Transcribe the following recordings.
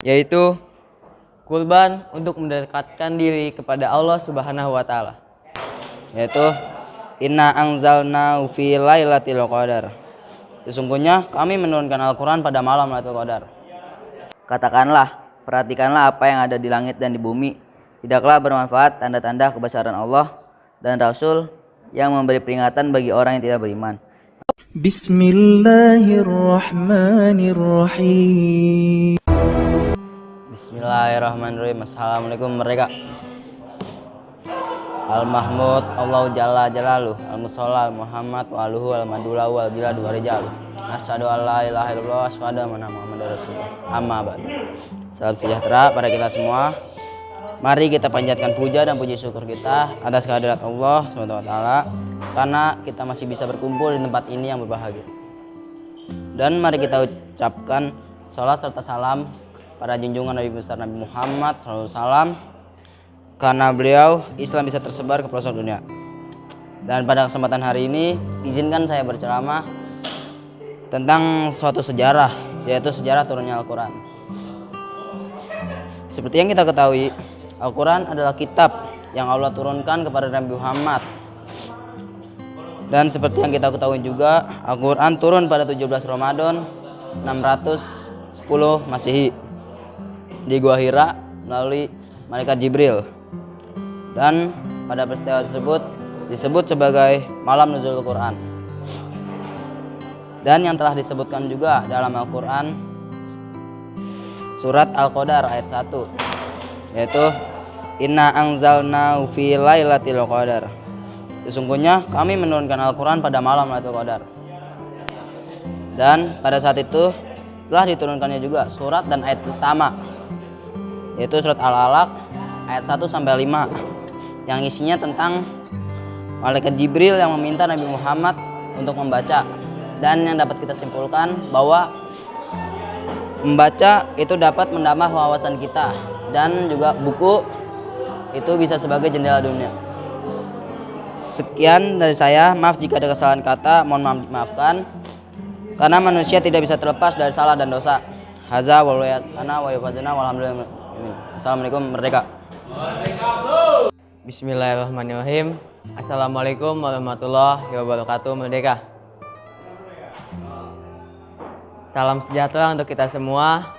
yaitu kurban untuk mendekatkan diri kepada Allah Subhanahu wa taala. Yaitu inna anzalnahu fi lailatul qadar. Sesungguhnya kami menurunkan Al-Qur'an pada malam Lailatul Qadar. Katakanlah, perhatikanlah apa yang ada di langit dan di bumi. Tidaklah bermanfaat tanda-tanda kebesaran Allah dan Rasul yang memberi peringatan bagi orang yang tidak beriman. Bismillahirrahmanirrahim. Bismillahirrahmanirrahim. Assalamualaikum mereka. Al-Mahmud Allahu Jalla Jalaluh Al-Musalla Al-Muhammad wa aluhu al-madula wal bilad wa rijalu. Asyhadu an la ilaha illallah wa asyhadu anna Muhammadar Rasulullah. Amma ba'd. Salam sejahtera pada kita semua. Mari kita panjatkan puja dan puji syukur kita atas kehadirat Allah SWT karena kita masih bisa berkumpul di tempat ini yang berbahagia. Dan mari kita ucapkan salat serta salam pada junjungan Nabi besar Nabi Muhammad SAW, karena beliau Islam bisa tersebar ke pelosok dunia. Dan pada kesempatan hari ini izinkan saya berceramah tentang suatu sejarah, yaitu sejarah turunnya Al-Quran. Seperti yang kita ketahui, Al-Quran adalah kitab yang Allah turunkan kepada Nabi Muhammad. Dan seperti yang kita ketahui juga, Al-Quran turun pada 17 Ramadan 610 Masehi di Gua Hira melalui malaikat Jibril. Dan pada peristiwa tersebut disebut sebagai malam nuzul Al-Quran. Dan yang telah disebutkan juga dalam Al-Quran surat Al-Qadar ayat 1, yaitu inna anzalnahu fi lailatul qadar. Sesungguhnya kami menurunkan Al-Quran pada malam Lailatul Qadar. Dan pada saat itu telah diturunkannya juga surat dan ayat pertama, yaitu surat Al-Alaq ayat 1-5, yang isinya tentang malaikat Jibril yang meminta Nabi Muhammad untuk membaca. Dan yang dapat kita simpulkan bahwa membaca itu dapat menambah wawasan kita, dan juga buku itu bisa sebagai jendela dunia. Sekian dari saya, maaf jika ada kesalahan kata, mohon dimaafkan, karena manusia tidak bisa terlepas dari salah dan dosa. Haza waliyatana wa yufazina walhamdulillah. Assalamualaikum merdeka. Bismillahirrahmanirrahim. Assalamualaikum warahmatullahi wabarakatuh. Merdeka. Salam sejahtera untuk kita semua.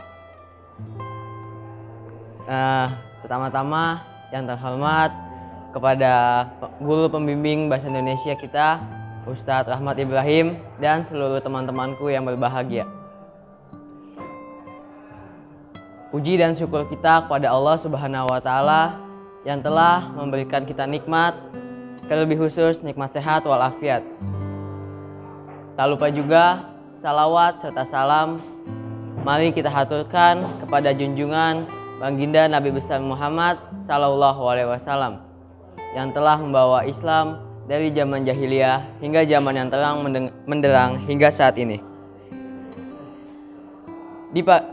Pertama-tama yang terhormat kepada guru pembimbing bahasa Indonesia kita, Ustadz Rahmat Ibrahim, dan seluruh teman-temanku yang berbahagia. Puji dan syukur kita kepada Allah Subhanahu wa taala yang telah memberikan kita nikmat, terlebih khusus nikmat sehat walafiat. Tak lupa juga salawat serta salam mari kita haturkan kepada junjungan baginda Nabi besar Muhammad sallallahu alaihi wasallam yang telah membawa Islam dari zaman jahiliyah hingga zaman yang terang menderang hingga saat ini.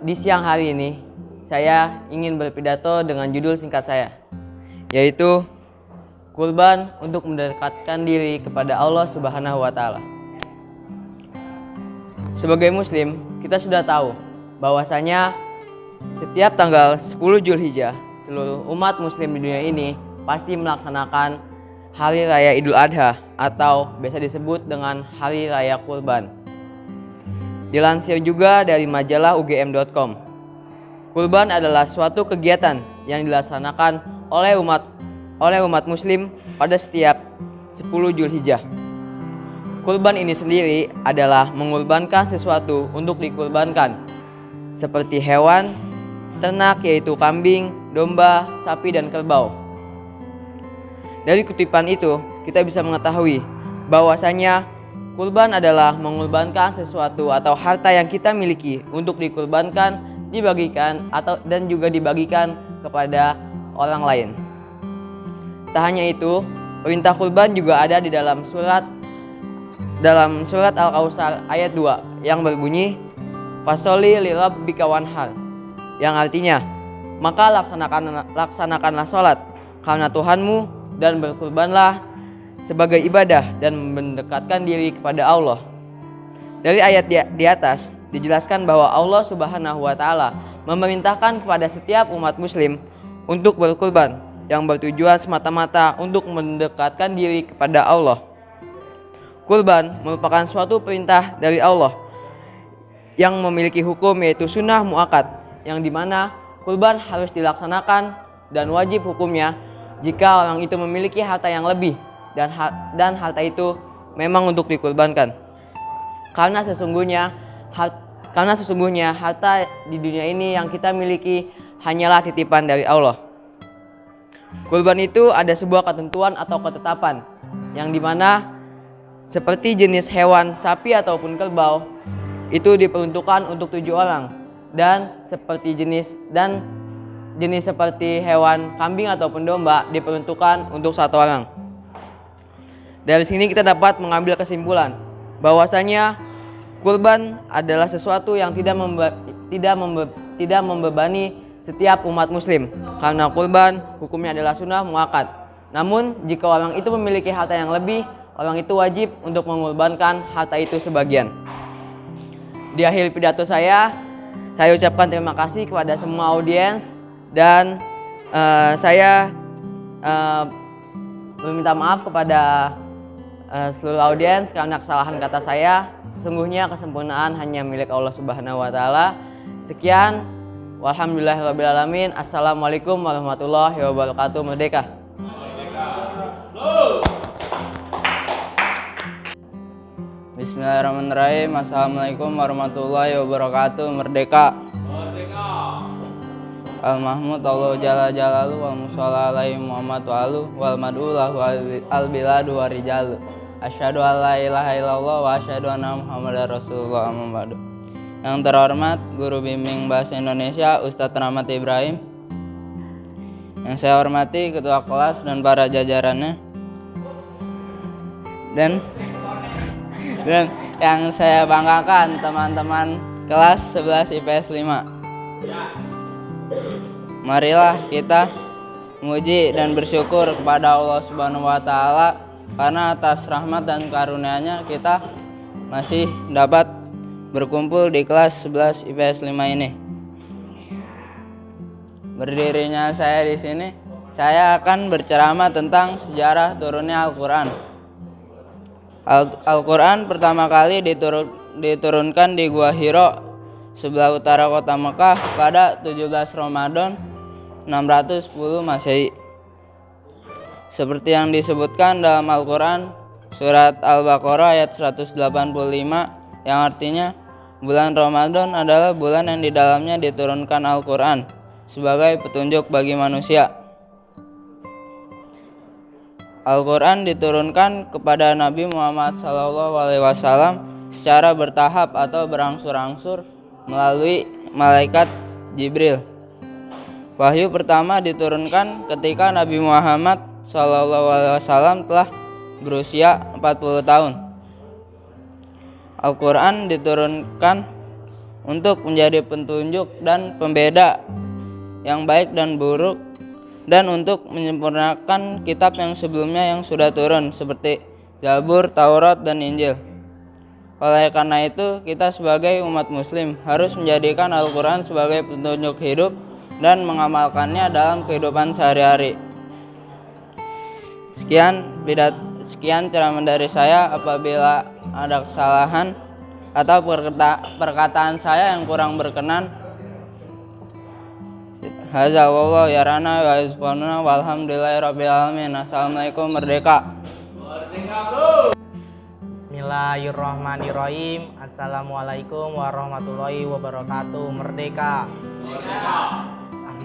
Di siang hari ini saya ingin berpidato dengan judul singkat saya, yaitu kurban untuk mendekatkan diri kepada Allah Subhanahu wa taala. Sebagai muslim, kita sudah tahu bahwasanya setiap tanggal 10 Zulhijjah seluruh umat muslim di dunia ini pasti melaksanakan Hari Raya Idul Adha atau biasa disebut dengan Hari Raya Kurban. Dilansir juga dari majalah ugm.com, kurban adalah suatu kegiatan yang dilaksanakan oleh umat muslim pada setiap 10 Zulhijjah. Kurban ini sendiri adalah mengorbankan sesuatu untuk dikurbankan, seperti hewan, ternak yaitu kambing, domba, sapi, dan kerbau. Dari kutipan itu, kita bisa mengetahui bahwasanya kurban adalah mengorbankan sesuatu atau harta yang kita miliki untuk dikurbankan, dibagikan dan juga dibagikan kepada orang lain. Tak hanya itu, perintah kurban juga ada di dalam surat Al-Kautsar ayat 2 yang berbunyi fasholli lirabbika wanhar, yang artinya maka laksanakanlah sholat karena Tuhanmu dan berkurbanlah sebagai ibadah dan mendekatkan diri kepada Allah. Dari ayat di atas dijelaskan bahwa Allah Subhanahu wa taala memerintahkan kepada setiap umat muslim untuk berkurban yang bertujuan semata-mata untuk mendekatkan diri kepada Allah. Kurban merupakan suatu perintah dari Allah yang memiliki hukum yaitu sunnah muakkad, yang dimana kurban harus dilaksanakan dan wajib hukumnya jika orang itu memiliki harta yang lebih dan harta itu memang untuk dikurbankan. Karena sesungguhnya harta di dunia ini yang kita miliki hanyalah titipan dari Allah. Kurban itu ada sebuah ketentuan atau ketetapan yang dimana seperti jenis hewan sapi ataupun kerbau itu diperuntukkan untuk 7 orang, dan jenis seperti hewan kambing ataupun domba diperuntukkan untuk 1 orang. Dari sini kita dapat mengambil kesimpulan bahwasanya kurban adalah sesuatu yang tidak membebani setiap umat muslim, karena kurban hukumnya adalah sunnah muakkad. Namun jika orang itu memiliki harta yang lebih, orang itu wajib untuk mengorbankan harta itu sebagian. Di akhir pidato saya ucapkan terima kasih kepada semua audiens, dan saya meminta maaf kepada seluruh audiens karena kesalahan kata saya. Sesungguhnya kesempurnaan hanya milik Allah Subhanahu wa taala. Sekian, walhamdulillahirabbil alamin. Assalamualaikum warahmatullahi wabarakatuh. Merdeka. Bismillahirrahmanirrahim. Assalamualaikum warahmatullahi wabarakatuh. Merdeka. Al-Mahmud Allah Jalla Jalalu wal musalla alaihi Muhammad wa alu wal mad'u lahu al biladu wa rijalu. Asyhadu an la ilaha illallah wa asyhadu anna Muhammadar Rasulullah, amma ba'du. Yang terhormat Guru Bimbing Bahasa Indonesia Ustadz Rahmat Ibrahim, yang saya hormati ketua kelas dan para jajarannya, dan yang saya banggakan teman-teman kelas 11 IPS 5. Marilah kita memuji dan bersyukur kepada Allah Subhanahu wa taala, karena atas rahmat dan karunia-Nya kita masih dapat berkumpul di kelas 11 IPS 5 ini. Berdirinya saya di sini, saya akan berceramah tentang sejarah turunnya Al-Qur'an. Al-Qur'an pertama kali diturunkan di Gua Hiro sebelah utara kota Mekah pada 17 Ramadan 610 Masehi. Seperti yang disebutkan dalam Al-Qur'an surat Al-Baqarah ayat 185, yang artinya bulan Ramadan adalah bulan yang di dalamnya diturunkan Al-Qur'an sebagai petunjuk bagi manusia. Al-Qur'an diturunkan kepada Nabi Muhammad SAW secara bertahap atau berangsur-angsur melalui malaikat Jibril. Wahyu pertama diturunkan ketika Nabi Muhammad SAW telah berusia 40 tahun. Al-Qur'an diturunkan untuk menjadi petunjuk dan pembeda yang baik dan buruk, dan untuk menyempurnakan kitab yang sebelumnya yang sudah turun seperti Zabur, Taurat, dan Injil. Oleh karena itu, kita sebagai umat muslim harus menjadikan Al-Qur'an sebagai petunjuk hidup dan mengamalkannya dalam kehidupan sehari-hari. Sekian ceramah dari saya. Apabila ada kesalahan atau perkataan saya yang kurang berkenan, haza wallahu yarana wa yuzfanuna walhamdulillahirabbil alamin. Assalamualaikum. Merdeka. Bismillahirrahmanirrahim. Assalamualaikum warahmatullahi wabarakatuh. Merdeka.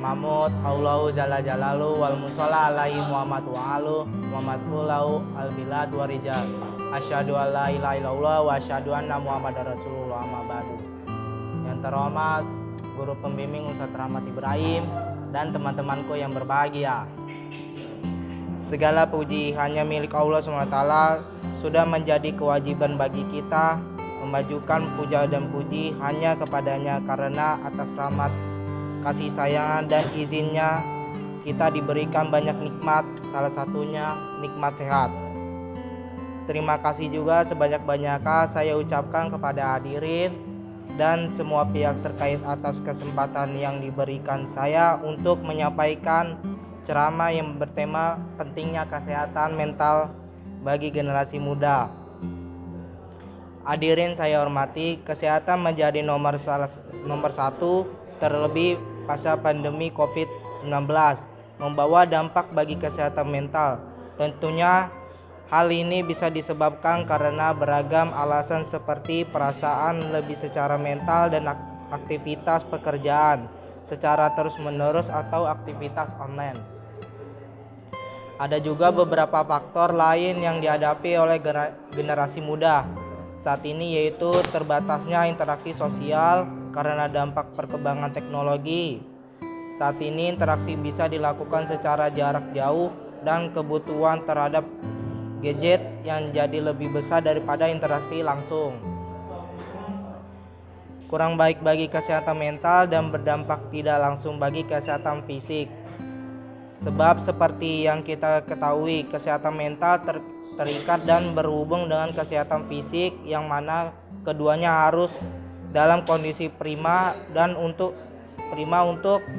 Mahmud Allahu Jalla Jalalu wal musalla alaihi Muhammad wa alu Muhammad lahu al bilad wa rijal. Asyhadu an la ilaha illallah wa asyhadu anna Muhammadar Rasulullah, amma ba'du. Yang terhormat Guru Pembimbing Ustadz Rahmat Ibrahim dan teman-temanku yang berbahagia. Segala puji hanya milik Allah SWT. Sudah menjadi kewajiban bagi kita memajukan puja dan puji hanya kepadanya, karena atas rahmat, kasih sayangan dan izinnya kita diberikan banyak nikmat, salah satunya nikmat sehat. Terima kasih juga sebanyak-banyaknya saya ucapkan kepada hadirin dan semua pihak terkait atas kesempatan yang diberikan saya untuk menyampaikan ceramah yang bertema pentingnya kesehatan mental bagi generasi muda. Hadirin saya hormati, kesehatan menjadi nomor satu terlebih pasca pandemi COVID-19 membawa dampak bagi kesehatan mental. Tentunya hal ini bisa disebabkan karena beragam alasan seperti perasaan lebih secara mental dan aktivitas pekerjaan secara terus-menerus atau aktivitas online. Ada juga beberapa faktor lain yang dihadapi oleh generasi muda saat ini, yaitu terbatasnya interaksi sosial karena dampak perkembangan teknologi. Saat ini interaksi bisa dilakukan secara jarak jauh dan kebutuhan terhadap gadget yang jadi lebih besar daripada interaksi langsung. Kurang baik bagi kesehatan mental dan berdampak tidak langsung bagi kesehatan fisik. Sebab seperti yang kita ketahui, kesehatan mental terikat dan berhubung dengan kesehatan fisik, yang mana keduanya harus dalam kondisi prima untuk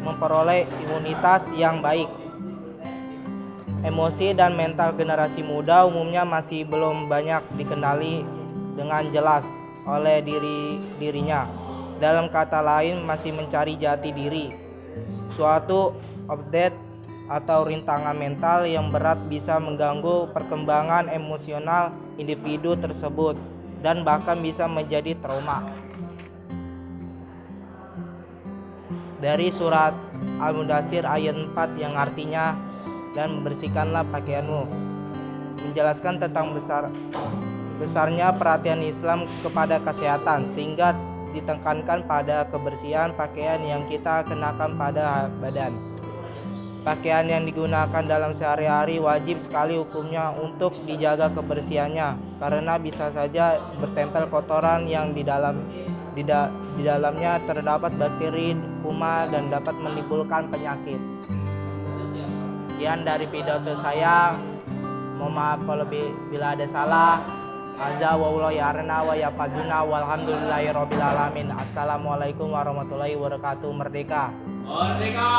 memperoleh imunitas yang baik. Emosi dan mental generasi muda umumnya masih belum banyak dikenali dengan jelas oleh dirinya. Dalam kata lain, masih mencari jati diri. Suatu update atau rintangan mental yang berat bisa mengganggu perkembangan emosional individu tersebut dan bahkan bisa menjadi trauma. Dari surat Al-Mudaththir ayat 4 yang artinya, dan bersihkanlah pakaianmu, menjelaskan tentang besarnya perhatian Islam kepada kesehatan, sehingga ditekankan pada kebersihan pakaian yang kita kenakan pada badan. Pakaian yang digunakan dalam sehari-hari wajib sekali hukumnya untuk dijaga kebersihannya, karena bisa saja bertempel kotoran yang di dalamnya terdapat bakteri, kuman, dan dapat menimbulkan penyakit. Sekian dari pidato saya. Mohon maaf kalau bila ada salah. Azza wa wallahu yarna wa yafazuna walhamdulillahirabbil alamin. Assalamualaikum warahmatullahi wabarakatuh. Merdeka. Merdeka!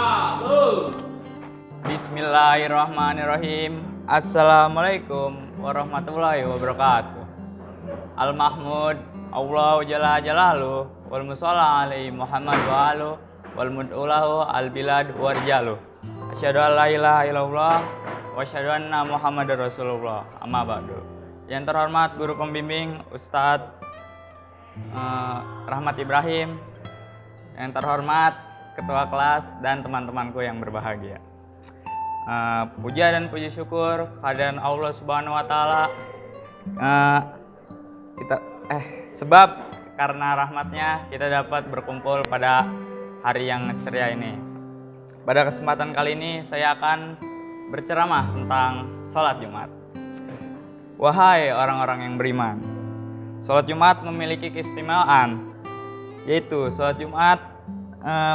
Bismillahirrahmanirrahim. Assalamualaikum warahmatullahi wabarakatuh. Al-Mahmud Allahu jalla jalaluhu wal musalla alaihi Muhammad wa alu wal mud'ulahu al-bilad warjalu. Asyhadu an la ilaha illallah wa asyhadu anna Muhammadar Rasulullah. Amma ba'du. Yang terhormat guru pembimbing Ustadz Rahmat Ibrahim, yang terhormat ketua kelas dan teman-temanku yang berbahagia. Puja dan puji syukur kehadiran Allah Subhanahu wa taala. Sebab karena rahmatnya kita dapat berkumpul pada hari yang ceria ini. Pada kesempatan kali ini saya akan berceramah tentang sholat Jumat. Wahai orang-orang yang beriman, sholat Jumat memiliki keistimewaan, yaitu sholat Jumat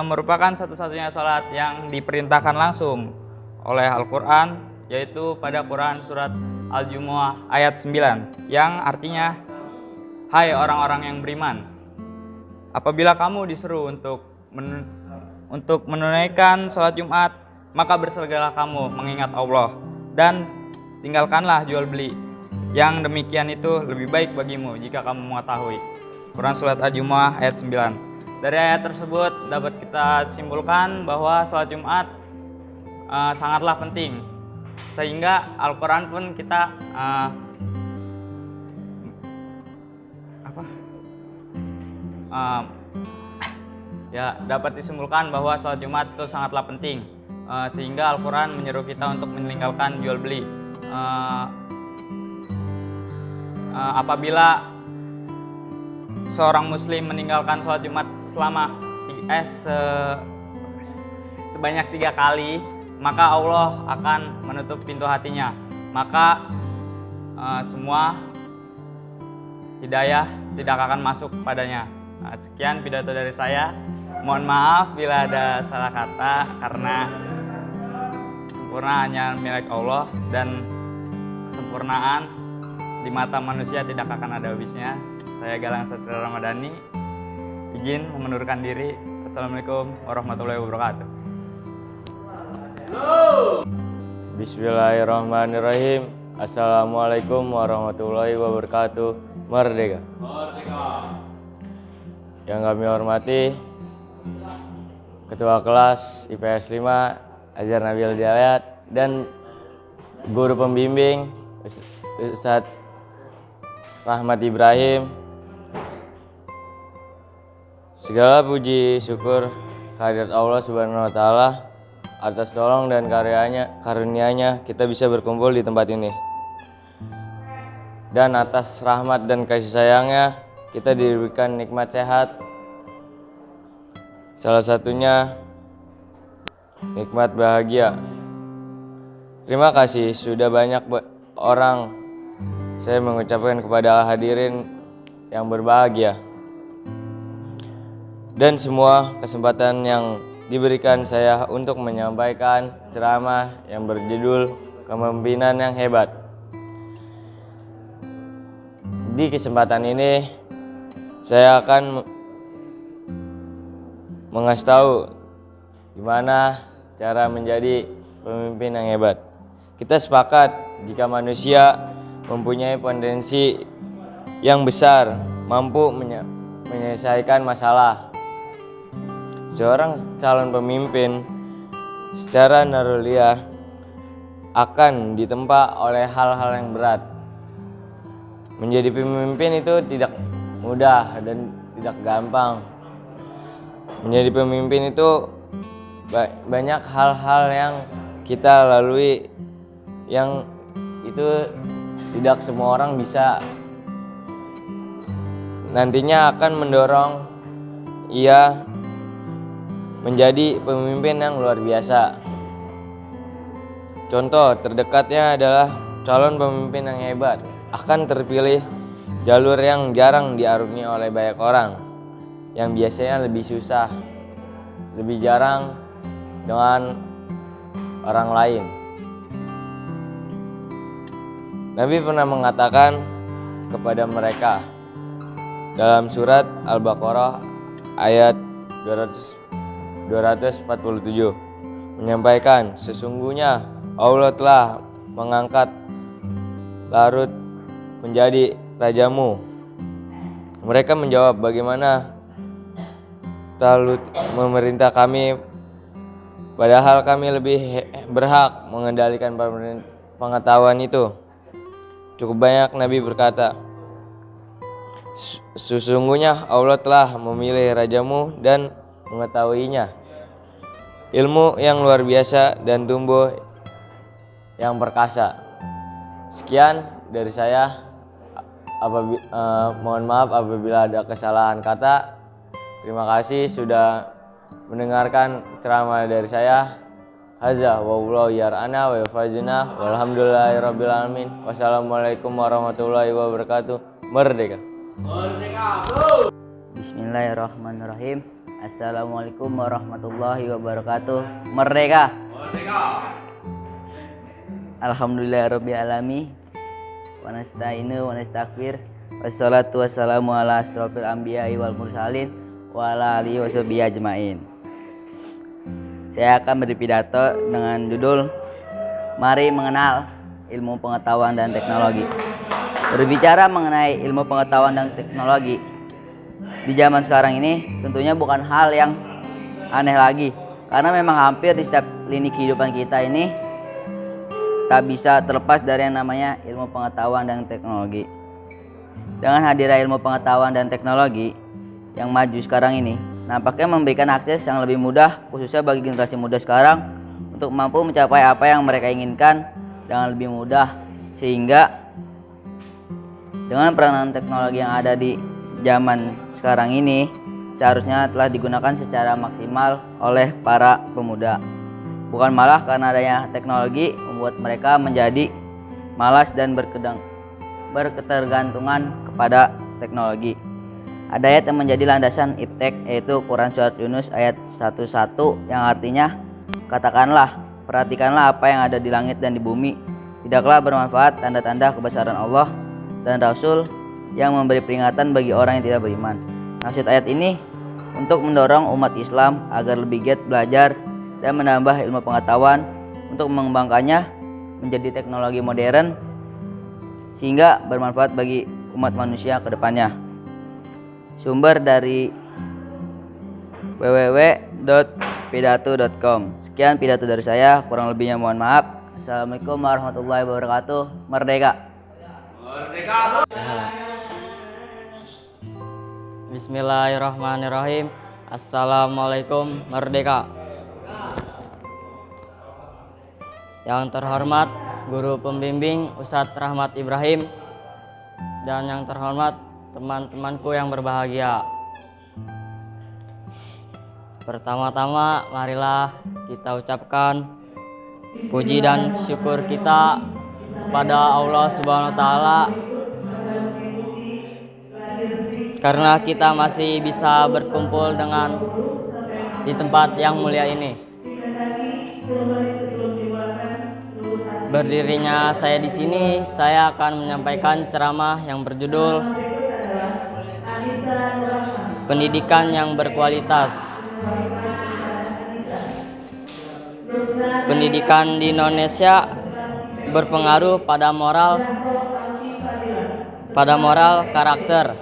merupakan satu-satunya sholat yang diperintahkan langsung oleh Al-Quran, yaitu pada Quran surat Al-Jumu'ah ayat 9, yang artinya, hai orang-orang yang beriman, apabila kamu disuruh untuk menunaikan sholat Jumat, maka bersegeralah kamu mengingat Allah dan tinggalkanlah jual beli. Yang demikian itu lebih baik bagimu jika kamu mengetahui. Quran surat Al-Jumu'ah ayat 9. Dari ayat tersebut dapat kita simpulkan bahwa sholat Jumat sangatlah penting, sehingga Al-Quran pun kita dapat disimpulkan bahwa sholat Jumat itu sangatlah penting, sehingga Al-Quran menyeru kita untuk meninggalkan jual beli. Apabila seorang muslim meninggalkan sholat Jumat sebanyak 3 kali, maka Allah akan menutup pintu hatinya. Maka semua hidayah tidak akan masuk padanya. Sekian pidato dari saya. Mohon maaf bila ada salah kata, karena sempurna hanya milik Allah dan kesempurnaan di mata manusia tidak akan ada habisnya. Saya Galang Satria Ramadhani izin mengundurkan diri. Assalamualaikum warahmatullahi wabarakatuh. Bismillahirrahmanirrahim. Assalamualaikum warahmatullahi wabarakatuh. Merdeka. Yang kami hormati Ketua Kelas IPS 5 Azhar Nabil Hidayat dan Guru Pembimbing Ustadz Rahmat Ibrahim. Segala puji syukur kehadirat Allah Subhanahu wa taala atas tolong dan karunia-Nya kita bisa berkumpul di tempat ini. Dan atas rahmat dan kasih sayangnya kita diberikan nikmat sehat. Salah satunya nikmat bahagia. Terima kasih sudah banyak orang saya mengucapkan kepada hadirin yang berbahagia. Dan semua kesempatan yang diberikan saya untuk menyampaikan ceramah yang berjudul Kepemimpinan yang Hebat. Di kesempatan ini saya akan mengasih tahu gimana cara menjadi pemimpin yang hebat. Kita sepakat jika manusia mempunyai potensi yang besar, mampu menyelesaikan masalah. Seorang calon pemimpin secara naluriah akan ditempa oleh hal-hal yang berat. Menjadi pemimpin itu tidak mudah dan tidak gampang. Menjadi pemimpin itu banyak hal-hal yang kita lalui yang itu tidak semua orang bisa. Nantinya akan mendorong ia menjadi pemimpin yang luar biasa. Contoh terdekatnya adalah calon pemimpin yang hebat akan terpilih jalur yang jarang diarungi oleh banyak orang, yang biasanya lebih susah, lebih jarang dengan orang lain. Nabi pernah mengatakan kepada mereka dalam surat Al-Baqarah ayat 247 menyampaikan, sesungguhnya Allah telah mengangkat Larut menjadi rajamu. Mereka menjawab, bagaimana Talut memerintah kami padahal kami lebih berhak mengendalikan pengetahuan itu. Cukup banyak Nabi berkata, sesungguhnya Allah telah memilih rajamu dan mengetahuinya ilmu yang luar biasa dan tumbuh yang perkasa. Sekian dari saya. Mohon maaf apabila ada kesalahan kata. Terima kasih sudah mendengarkan ceramah dari saya. Haza wallahu yar'ana wa yafazuna walhamdulillahirabbil alamin. Wassalamualaikum warahmatullahi wabarakatuh. Merdeka. Bismillahirrahmanirrahim. Assalamualaikum warahmatullahi wabarakatuh. Merdeka. Alhamdulillahirabbil alamin. Wa nasta'inu wa nastaghfir. Wassalatu wassalamu ala asyrofil anbiya'i wal mursalin wa ala alihi washabihi ajmain. Saya akan berpidato dengan judul Mari Mengenal Ilmu Pengetahuan dan Teknologi. Berbicara mengenai ilmu pengetahuan dan teknologi di zaman sekarang ini tentunya bukan hal yang aneh lagi, karena memang hampir di setiap lini kehidupan kita ini tak bisa terlepas dari yang namanya ilmu pengetahuan dan teknologi. Dengan hadirnya ilmu pengetahuan dan teknologi yang maju sekarang ini, nampaknya memberikan akses yang lebih mudah khususnya bagi generasi muda sekarang untuk mampu mencapai apa yang mereka inginkan dengan lebih mudah, sehingga dengan peranan teknologi yang ada di zaman sekarang ini seharusnya telah digunakan secara maksimal oleh para pemuda. Bukan malah karena adanya teknologi membuat mereka menjadi malas dan berketergantungan kepada teknologi. Ada ayat yang menjadi landasan iptek, yaitu Quran Surat Yunus ayat 11 yang artinya, katakanlah, perhatikanlah apa yang ada di langit dan di bumi, tidaklah bermanfaat tanda-tanda kebesaran Allah dan Rasul yang memberi peringatan bagi orang yang tidak beriman. Maksud ayat ini untuk mendorong umat Islam agar lebih giat belajar dan menambah ilmu pengetahuan untuk mengembangkannya menjadi teknologi modern sehingga bermanfaat bagi umat manusia ke depannya. Sumber dari www.pidato.com. Sekian pidato dari saya, kurang lebihnya mohon maaf. Assalamualaikum warahmatullahi wabarakatuh. Merdeka! Bismillahirrahmanirrahim. Assalamualaikum, merdeka. Yang terhormat Guru Pembimbing Ustadz Rahmat Ibrahim dan yang terhormat teman-temanku yang berbahagia. Pertama-tama marilah kita ucapkan puji dan syukur kita pada Allah Subhanahu wa taala karena kita masih bisa berkumpul di tempat yang mulia ini. Berdirinya saya di sini, saya akan menyampaikan ceramah yang berjudul Pendidikan yang berkualitas. Pendidikan di Indonesia berpengaruh pada moral, karakter,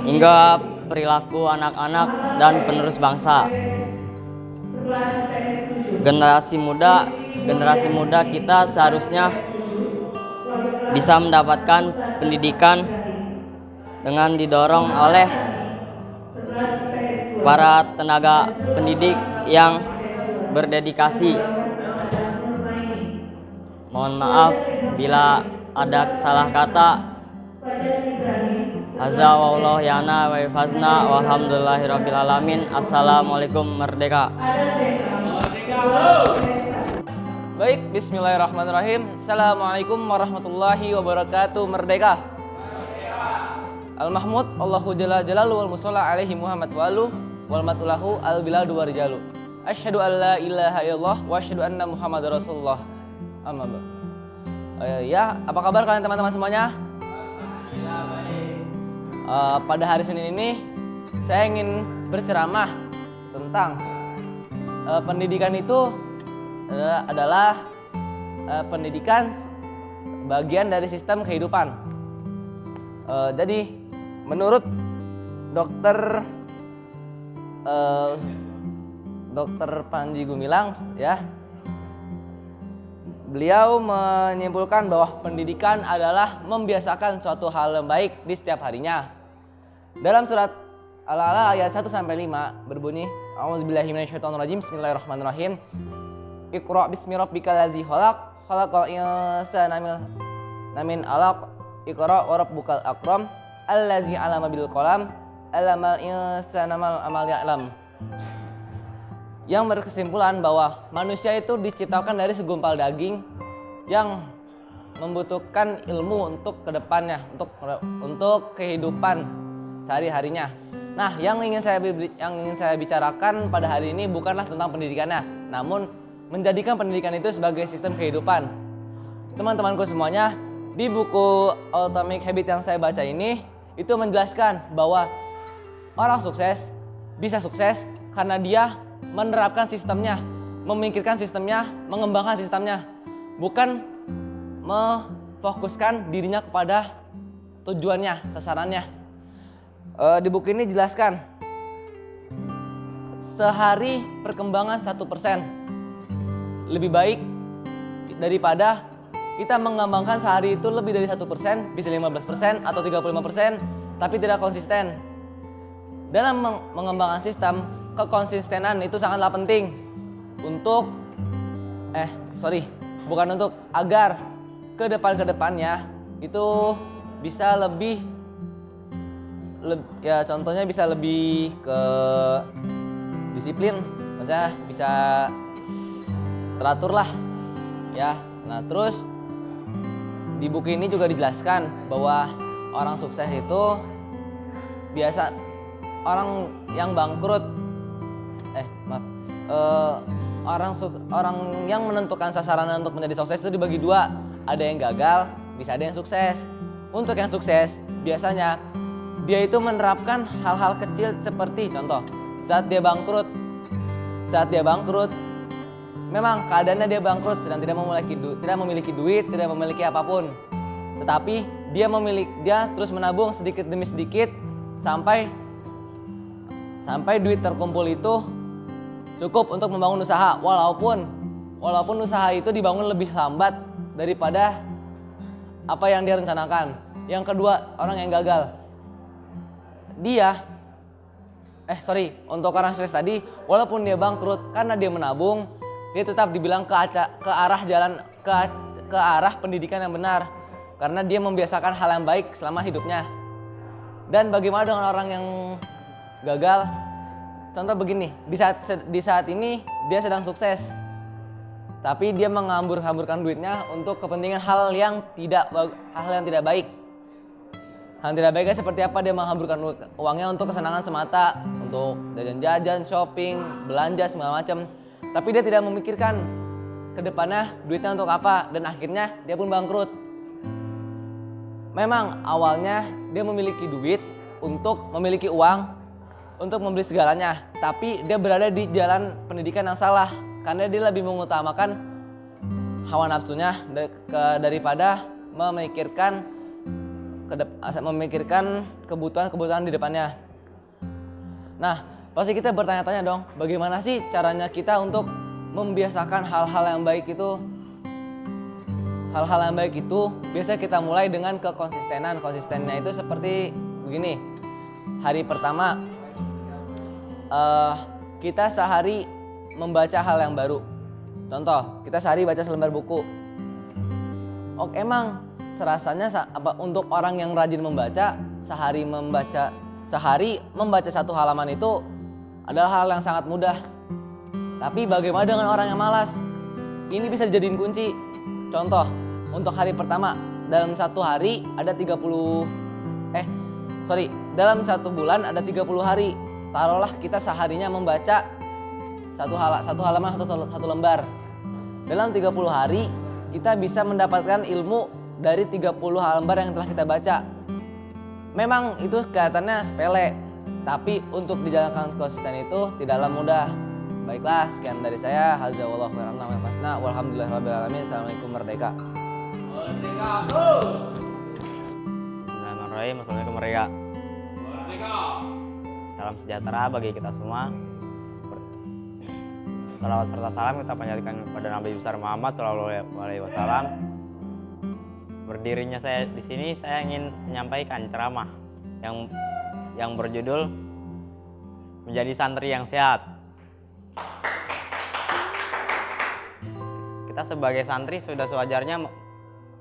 hingga perilaku anak-anak dan penerus bangsa. Generasi muda kita seharusnya bisa mendapatkan pendidikan dengan didorong oleh para tenaga pendidik yang berdedikasi. Mohon maaf bila ada salah kata. Hadza wallahu yana wa yafazna walhamdulillahirabbil alamin. Assalamualaikum, merdeka. Baik, bismillahirrahmanirrahim. Assalamualaikum warahmatullahi wabarakatuh. Merdeka. Al-Mahmud Allahu Jalla Jalalu wal Musalla alaihi Muhammad wa alu wal matulahu al-biladu wa rijalu. Asyhadu an la ilaha illallah wa asyhadu anna Muhammadar Rasulullah. Amma ba'd. Ya, apa kabar kalian teman-teman semuanya? Pada hari Senin ini saya ingin berceramah tentang pendidikan itu adalah pendidikan bagian dari sistem kehidupan. Jadi menurut Dr. Panji Gumilang, ya, beliau menyimpulkan bahwa pendidikan adalah membiasakan suatu hal yang baik di setiap harinya. Dalam surat Al-A'la ayat 1-5 berbunyi, A'udzubillahi minasyaitonirrajim, bismillahirrahmanirrahim. Iqra bismi rabbikal ladzi khalaq, khalaqal insana min 'alaq. Iqra wa rabbukal akram, allazi 'allama bil qalam, 'allamal insana ma ya'lam. Yang berkesimpulan bahwa manusia itu diciptakan dari segumpal daging yang membutuhkan ilmu untuk kedepannya, untuk kehidupan sehari-harinya. Nah, yang ingin saya bicarakan pada hari ini bukanlah tentang pendidikannya, namun menjadikan pendidikan itu sebagai sistem kehidupan. Teman-temanku semuanya, di buku Atomic Habits yang saya baca ini itu menjelaskan bahwa orang sukses bisa sukses karena dia menerapkan sistemnya, memikirkan sistemnya, mengembangkan sistemnya, bukan memfokuskan dirinya kepada tujuannya, sasarannya. Di buku ini dijelaskan sehari perkembangan 1% lebih baik daripada kita mengembangkan sehari itu lebih dari 1%, bisa 15% atau 35%, tapi tidak konsisten. Dalam mengembangkan sistem, kekonsistenan itu sangatlah penting untuk agar kedepannya itu bisa lebih contohnya bisa lebih ke disiplin, maksudnya bisa teratur lah, ya. Nah, terus di buku ini juga dijelaskan bahwa orang sukses itu biasa orang yang bangkrut orang yang menentukan sasaran untuk menjadi sukses itu dibagi dua, ada yang gagal, bisa ada yang sukses. Untuk yang sukses biasanya dia itu menerapkan hal-hal kecil seperti contoh saat dia bangkrut, memang keadaannya dia bangkrut, sedang tidak memiliki duit, tidak memiliki apapun. Tetapi dia terus menabung sedikit demi sedikit sampai duit terkumpul itu cukup untuk membangun usaha, walaupun usaha itu dibangun lebih lambat daripada apa yang dia rencanakan. Yang kedua, orang yang gagal. Untuk orang sukses tadi, walaupun dia bangkrut karena dia menabung, dia tetap dibilang ke arah pendidikan yang benar karena dia membiasakan hal yang baik selama hidupnya. Dan bagaimana dengan orang yang gagal? Contoh begini, di saat ini dia sedang sukses, tapi dia menghambur-hamburkan duitnya untuk kepentingan hal yang tidak baik. Hal yang tidak baiknya seperti apa? Dia menghamburkan uangnya untuk kesenangan semata, untuk jajan-jajan, shopping, belanja segala macam. Tapi dia tidak memikirkan ke depannya duitnya untuk apa, dan akhirnya dia pun bangkrut. Memang awalnya dia memiliki duit untuk memiliki uang untuk membeli segalanya, tapi dia berada di jalan pendidikan yang salah karena dia lebih mengutamakan hawa nafsunya daripada memikirkan kebutuhan di depannya. Nah, pasti kita bertanya-tanya dong, bagaimana sih caranya kita untuk membiasakan hal-hal yang baik itu? Hal-hal yang baik itu biasa kita mulai dengan kekonsistenan. Konsistennya itu seperti begini. Hari pertama kita sehari membaca hal yang baru. Contoh, kita sehari baca selembar buku. Emang serasanya untuk orang yang rajin membaca, sehari membaca satu halaman itu adalah hal yang sangat mudah. Tapi bagaimana dengan orang yang malas? Ini bisa dijadiin kunci. Contoh, untuk hari pertama, dalam satu bulan ada 30 hari. Taruhlah kita seharinya membaca satu halaman atau satu lembar. Dalam 30 hari kita bisa mendapatkan ilmu dari 30 lembar yang telah kita baca. Memang itu kelihatannya sepele, tapi untuk dijalankan konsisten itu tidaklah mudah. Baiklah, sekian dari saya. Walhamdulillahirabbil alamin. Assalamualaikum merdeka. Bismillahirrahmanirrahim. Assalamualaikum merdeka. Salam sejahtera bagi kita semua. Salawat serta salam kita panjatkan kepada Nabi besar Muhammad SAW. Berdirinya saya di sini, saya ingin menyampaikan ceramah yang berjudul Menjadi Santri yang Sehat. Kita sebagai santri sudah sewajarnya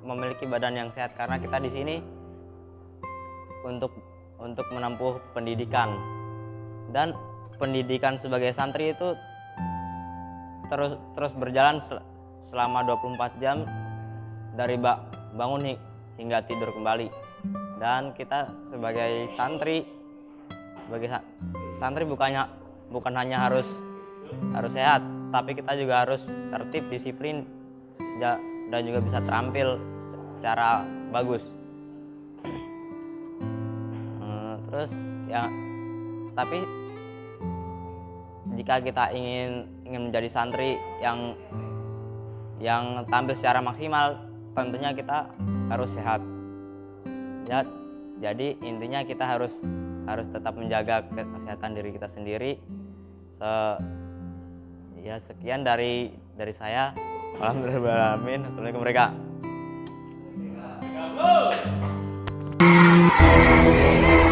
memiliki badan yang sehat karena kita di sini untuk menempuh pendidikan. Dan pendidikan sebagai santri itu terus berjalan selama 24 jam dari bangun hingga tidur kembali. Dan kita sebagai santri bukan hanya harus sehat, tapi kita juga harus tertib, disiplin, dan juga bisa terampil secara bagus. Terus ya, tapi jika kita ingin menjadi santri yang tampil secara maksimal, tentunya kita harus sehat. Ya, jadi intinya kita harus tetap menjaga kesehatan diri kita sendiri. Sekian dari saya. Alhamdulillahirrahmanirrahim. Assalamualaikum warahmatullahi wabarakatuh.